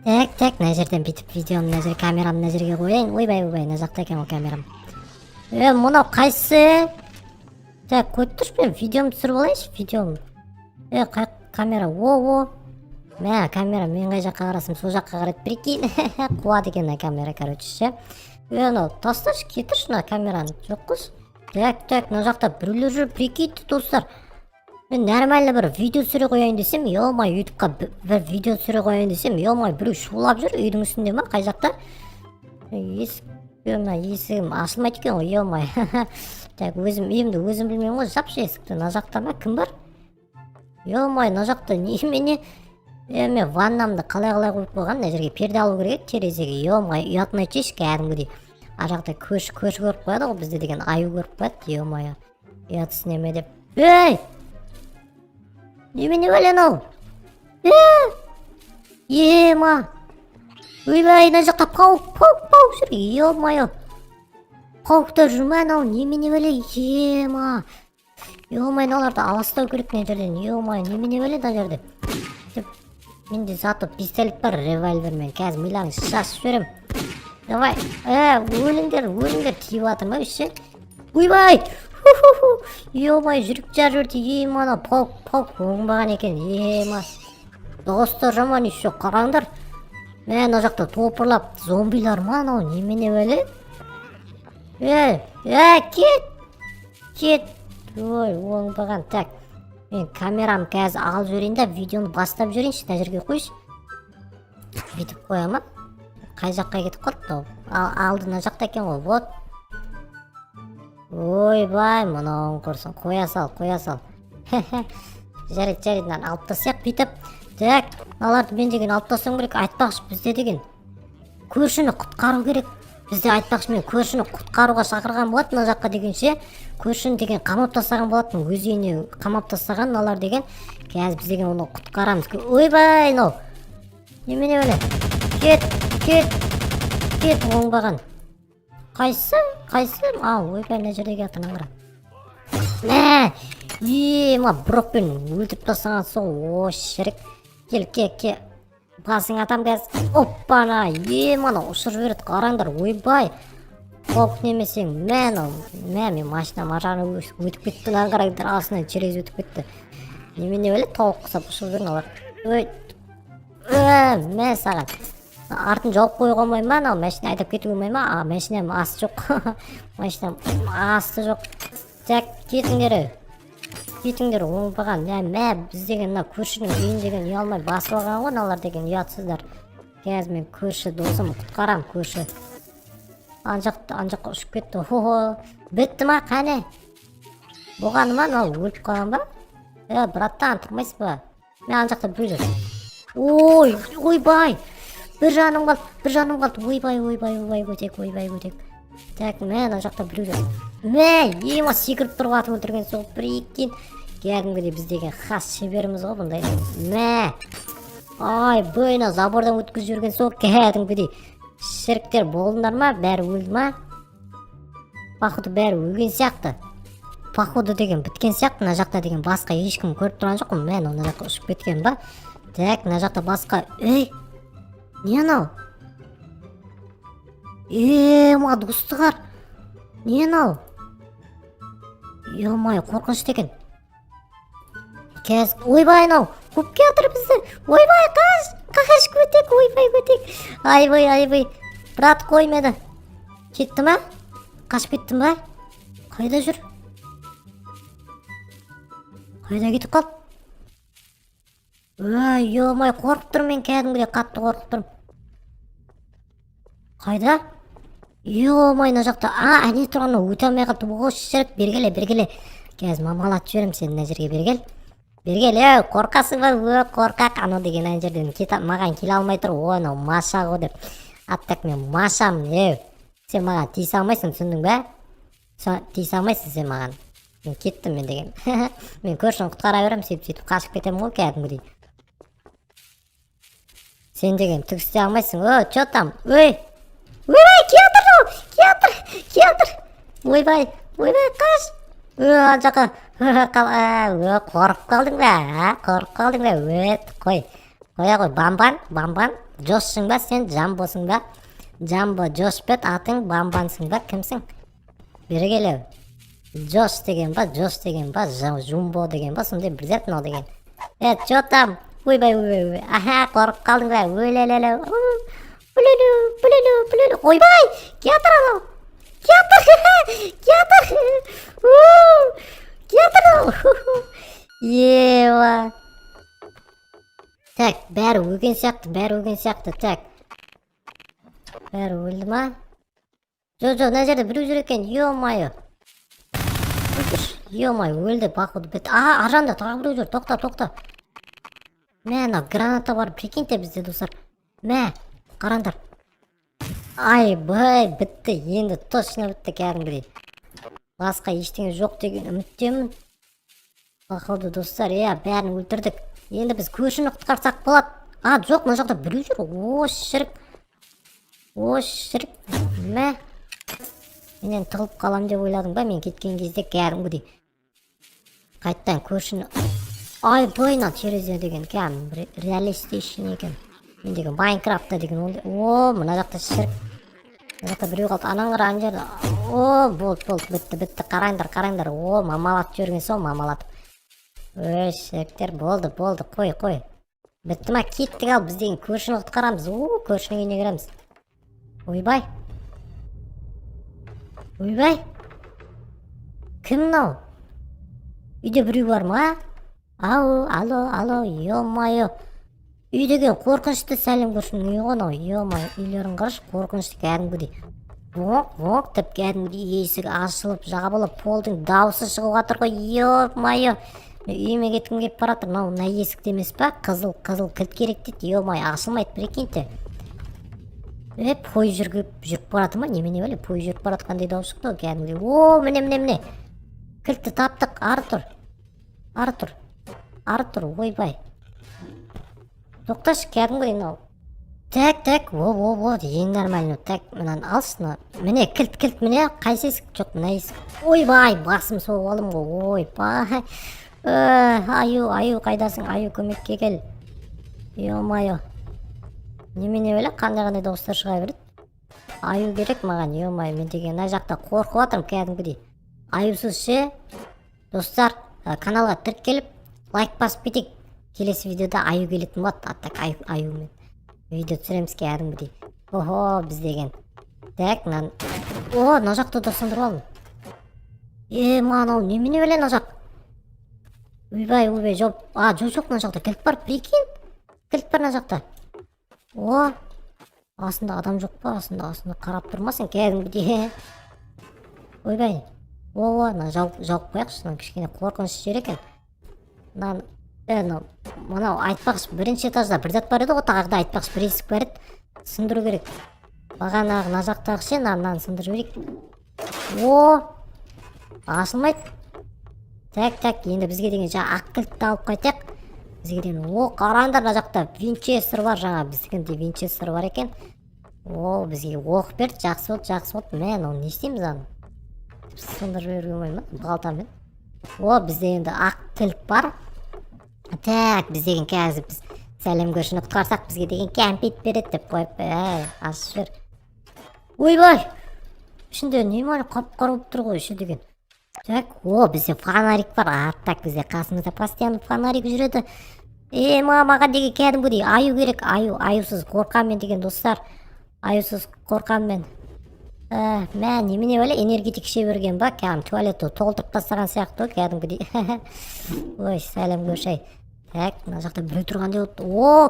Так, мына жерден бүйтіп видеоны мына жерге, камерамды мына жерге қояйын. Ойбай, мына жақта екен ол камерам. Мынау қайсы? Так, қойып тұршы, мен видеомды түсіріп алайыншы, видеом. Камера, мә, камера, мен қай жаққа қарасам, сол жаққа қарайды, прикинь. Қуады екен камера, короче, ше. Мынау тасташы, кетірші мына камераны, жоқ қыз. Так, мына жақта біреулер жүр, прикиньті достар. Мен нормально бір видео түсіре қояйын десем, ё-май, ютубқа бір видео түсіре қояйын десем, ё-май, біреу шулап жүр үйдің үстінде ма, қай жақта? Есігім ашылмайды екен ғой, ё-май. Так, үйімді өзім білмеймін ғой, жапшы есікті, мына жақта ма, кім бар? Ё-май, мына жақта немене? Мен ваннамды қалай қойып қойған, мына жерге перде алу керек, терезеге, ё-май, ұятын айтшы, кәдімгідей. Ар жақта көрші көріп қояды ғой, бізде деген аю көріп қояды, ё-май, ұятсыз неме деп. Немене бәлен ау? Ема! Ойбай, мына жақта пауық жүр, ё-майо. Пауықтар жүр ма анау, немене бәлен, ема! Ё-май, мыналарды аластау керек мына жерден, ё-май, немене бәлен мына жерде. Менде зато пистолет бар, револьвермен, қазір милаңды шашып жіберем. Давай, өліңдер, тиіп атыр ма үшсе? Ойбай! Ё-май, жүріп жүрді, ема, ана пауық оңбаған екен, ема. Достар жаман еще қараңдар. Мен мына жақта топырлап, зомбилар ма анау, немене бәле? Кет. Ой, оңбаған. Так, мен камерам қазір алып жіберейін да, видеоны бастап жіберейінші, мына жерге қойшы. Бүйтіп қоя ма? Қай жаққа кетіп қалды? Алды мына жақта екен ғой, вот. Ойбай, мынауын көрсін, қоя сал. Жарайды, мынаны алып тастайық, бүйтіп. Так, мыналарды мен деген алып тастауым керек, айтпақшы бізде деген көршіні құтқару керек. Бізде айтпақшы, мен көршіні құтқаруға шақырған болатын, мына жаққа дегенше көршіні деген қамап тастаған болатын, өз үйіне қамап тастаған мыналар деген. Қазір біз деген оны құтқарамыз. Ойбай, мынау немене бәле? Кет, оңбаған. Қайсы? Ойбай, мына жердегі атынан қара. Ема, брокпен өлтіріп тастаған сол, шірік. Кел. Басың атам қазір. Оппана, ема, ұшырып жібереді, қараңдар, ойбай. Қоқ немесең, мен машинам ажағына өтіп кетті, мынаны қараңдар, астынан через өтіп кетті. Немене бәле, тауық құсап ұшырып жүрін алар. Мен саған. Артын жауып қойға олмай ма, анау машина айдап кетуге болмай ма? Машинам асты жоқ. Машинам асты жоқ. Так, кетіңдер, оңбаған. Біз деген мына көршінің үйін деген үй алмай басып алған ғой, мыналар деген ұятсыздар. Қазір мен көрші досым құтқарам, көрші. Ан жаққа ұшып кетті. Бітті ма, қане? Болғаны ма, мынау өліп қалған ба? Браттан, тұрмайсыз ба? Мен ан жақта біреу жүр. Ойбай! Bir жаным қалды, ойбай, өтек. Так, мен ана жақта біреу жүр. Ема секіріп тұрып атып өлтірген сол, прикинь. Кәдімгідей біз деген хас шеберіміз ғой бұндай. Бойына забордан өткізіп жүрген сол, кәдімгідей. Шіріктер болдыңдар ма, бәрі өлді ма? Походу бәрі өлген сияқты. Походу деген біткен сияқты, мына жақта деген басқа ешкім көріп тұрған жоқ, мен ана жаққа ұшып кеткен ба? Так, мына жақта басқа, не анау? Ема, достығар. Не анау? Ё-май, қорқынышты екен. Ойбай, анау, көп келатыр бізді. Ойбай, қашып өтек, ойбай, өтек. Айбай, брат қоймеді. Кетті ма? Қашып кеттім ба? Қайда жүр? Қайда кетіп қалды? Ё-май, қорқып тұрмын, мен кәдімгідей қатты қорқып тұрмын. Қайда? Ё-май, мына жақта. Әне тұрғаны өте алмай қалды. Шірік, бергеле. Қазір мамалатып жіберем сені мына жерге, бергел, қорқасың ба? Қорқақ, анау деген ана жерден маған келе алмай тұр. Анау Маша ғой деп. Аттак, мен Машам. Сен маған тиісе алмайсың, түсіндің бе? Тиісе алмайсың сен маған. Мен кеттім мен деген. Мен көршін құтқара берем, сөйтіп қашып кетем ғой кәдімгідей. Сен деген түкісте алмайсың. Чё там? Ойбай, келатыр. Ойбай, қаш. Ана жаққа. Қорқып қалдың ба? Қой. қоя қой. Бамбан Жошсың ба сен, Жамбосың ба? Жамбо Жошпет, атың Бамбансың ба, кімсің? Бері келеу. Жош деген ба, Жумбо деген ба, сондай бір зат мынау деген. Чо там? Ойбай. Аха, қорқып қалдың ба? Өлелеле. Пүлелу. Ойбай, кетір анау. Кетір. Ева. Так, бәрі өлген сияқты, так. Бәрі өлді ма? Жоқ, мына жерде біреу жүр екен, ё-майо. Өлді, бақуды бет. Аржанда тағы біреу жүр, тоқта. Мә, граната бар, прикиньте бізде, достар. Мә, қараңдар. Айбай, бітті, енді точно бітті кәдімгідей. Басқа ештеңе жоқ деген үміттемін. Бақуды, достар, бәрін өлтірдік. Енді біз көршіні құтқарсақ болады. Жоқ, мына жақта біреу жүр. О, шірік. Мә. Менен тығылып қалам деп ойладың ба, мен кеткен кезде кәдімгідей. Қайттан көршіні. Бойна терезе деген кәм реалистичный екен. Мен деген Майнкрафтта деген ол. Мына жақта шірік. Мына жақта біреу қалды. Анан қара ана жерде. Болды, бітті. Қараңдар. Мамалатып жүрген сол, мамалатып. Шіріктер, болды. Қой. Бітті ма, кеттік ал, біз деген көршіні құтқарамыз. Көршінің үйіне кіреміз. Ойбай. Кім мынау? Үйде біреу бар ма? Алло, ё-майо. Үй деген қорқынышты, сәлем көршінің үйі ғой, ё-майо. Үйлерін қараш, қорқынышты кәдімгідей. Воқ, тіп кәдімгідей есік ашылып, жабылып, полдың дауысы шығып жатыр ғой, ё-майо. Үйіме кеткім кеп баратыр, мына есік демес па? Қызыл кілт керек дейді, ё-майо, ашылмайды, прикиньте. Пой жүріп барады ма? Немене бәле, пой жүріп барады қандай дауыс шықты ғой кәдімгідей. Міне. Кілтті таптық, ары тұр, ойбай. Тоқташы кәдімгідей мынау. Так, ең нормально. Так, мынаны алшыны. Міне, кілт, міне, қайсы есік? Жоқ, мына есік. Ойбай, басым соғып алым ғой, ойбай. Аю, қайдасың? Аю, көмекке кел. Ё-майо. Немене бәле, қандай дауыстар шыға береді. Аю керек маған, ё-майо, мен деген мына жақта қорқып жатырмын кәдімгідей. Аюсыз ше. Достар, каналға тіркеліп, лайк басып кетейік. Келесі видеода аю келетін болады, аттак аюмен. Видео түсіреміз кәдімгідей. Біз деген. Так, мына жақты да сындырып алдым. Мынау немене бәле мына жақ? Ойбай, жоқ, мына жақта кілт бар, прикинь. Кілт бар мына жақта. Астында адам жоқ па? Астында қарап тұрмасын кәдімгідей. Ойбай. Мына жауып қояқшы, кішкене қорқыныш жер екен. Мынау айтпақшы, бірінші этажда бір зат бар еді, тағыда айтпақшы, бір есік бар еді. Сындыру керек. Бағанағы мына жақтағы ше, мынаны сындырып жіберейік. Ашылмайды. Так, енді бізге деген ақ кілтті алып қайтайық. Бізге деген, қараңдар мына жақта винчестер бар, жаңа біздігінде винчестер бар екен. Бізге оқ берді, жақсы болды. Мен оны не істейміз аны? Сындырып жіберуге болмай ма? Балтамен. Бізде енді ақ кілт бар. Так, біз деген қазір біз сәлем көршіні құтқарсақ, бізге деген кәмпит береді деп қойып, ашып жібер. Ойбай! Ішінде немені қап-қара болып тұр ғой, іші деген. Так, бізде фонарик бар. Так, бізде қасымызда постоянно фонарик жүреді. Маған деген кәдімгідей аю керек. Аюсыз қорқамын деген достар. Аюсыз қорқамын. Мә, немене бәле, энергетик іше берген ба? Туалетті толтырып тастаған сияқты кәдімгідей. Сәлем көрші. Так, мына жақта біреу тұрған деп отыр.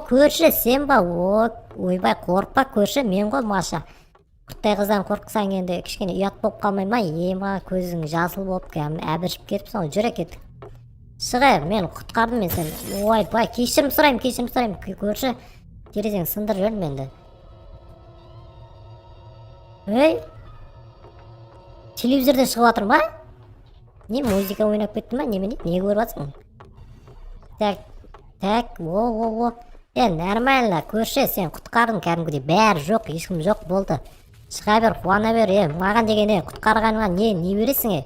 Көрші, сен ба? Ойбай, қорықпа көрші, мен ғой Маша. Құрттай қыздан қорқысаң енді кішкене ұят болып қалмай ма? Көзің жасыл болып әбіршіп кетіпсің, жүре кеттік. Шығай, мен құтқардым мен сен. Ойбай, кешірім сұрайым. Көрші, терезең сындыр жүрмін енді. Телевизордан шығып жатыр ма? Не, музыка ойнап кетті ма? Немене? Не көріп жатсың? Так, нормально, көрші, сен құтқардың кәдімгідей, бәрі жоқ, ешкім жоқ болды. Шыға бер, қуана бер, маған деген құтқарғаныңа не бересің?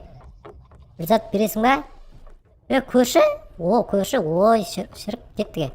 Bir zat бересің ба? Көрші? Көрші, шіріп кеттіге.